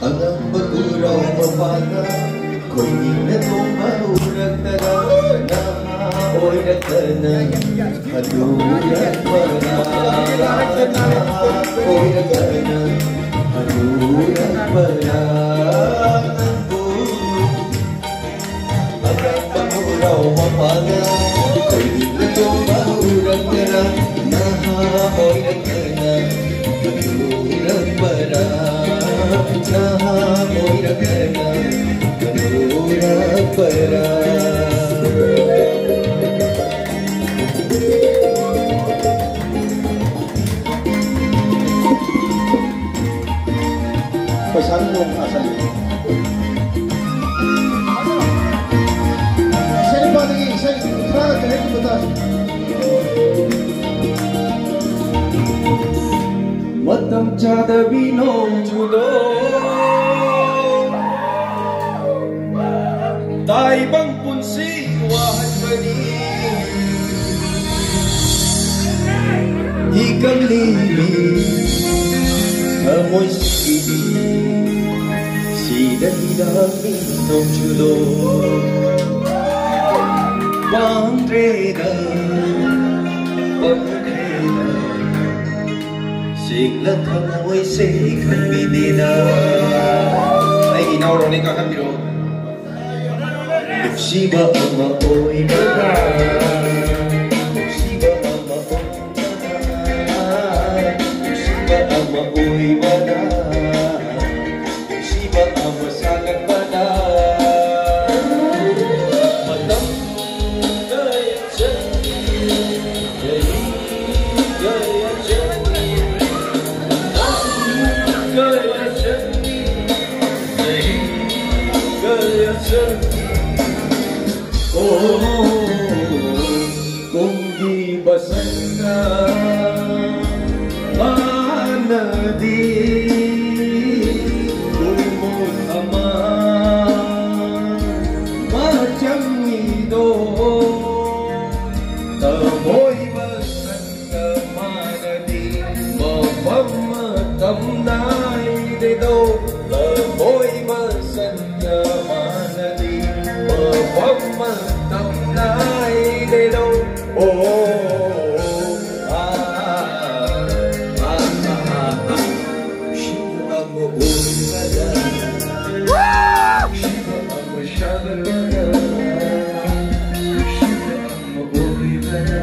Alam maguraw mapana ko'y di na tumahurag na oy nagtanan haluyan para oy nagtanan haluyan para alam maguraw mapana ko'y di na tumahurag na oy nagtanan haluyan para nahamoy na kena kanura para pesan dong asal itu saya lagi saya terakhir kali itu betul Matam chada binong judo Tai bang punsi wahan bani Ikang limi Amoy sikili Sida hidang binong judo Bang treda Siglat hamoy sikhan binida Ay inauro ni kakapiro Shiba ama oy bada Shiba ama oy bada Shiba ama oy bada Shiba ama sangat bada Matam gaya jani Gaya jani Gaya jani Gaya jani kung di basanda mana di lumut aman macam itu tamoy basanda mana di mapamatam na dito tamoy basanda mana di mapamatam na dito Shiva mo ulada Shiva mo shabalada Shiva mo ulada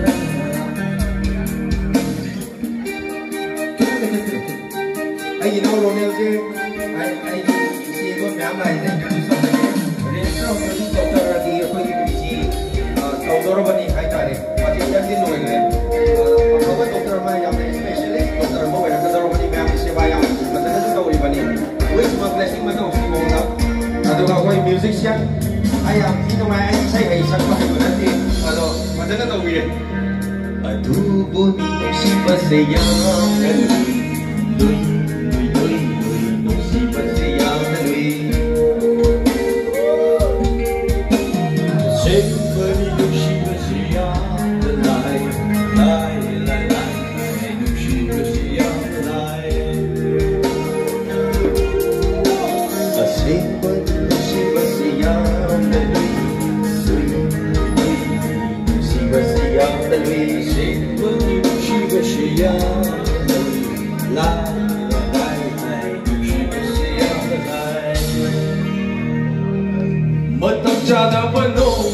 Ay inauro niya si ay isigon niya ay Dr. Radi ako'y Outdoor ba ni kahit tari? Pati yan din nung ngayon. Pagkawa Dr. Radi yung specialist, Dr. Mo, nagkadaro ba ni Mayang Isibayang? Madalas ito ulit ba ni? Uy, sumag-blessing man ito, si Mona. Ano ka ako'y music siya? Ay, sino may ay isay, ay isang bakit mo natin. Ano, madalas ito ulit. Adubo ni si Pasayang Naloy, Loy, Loy, Loy, Loy, Loy, si Pasayang Naloy. Matang jada bano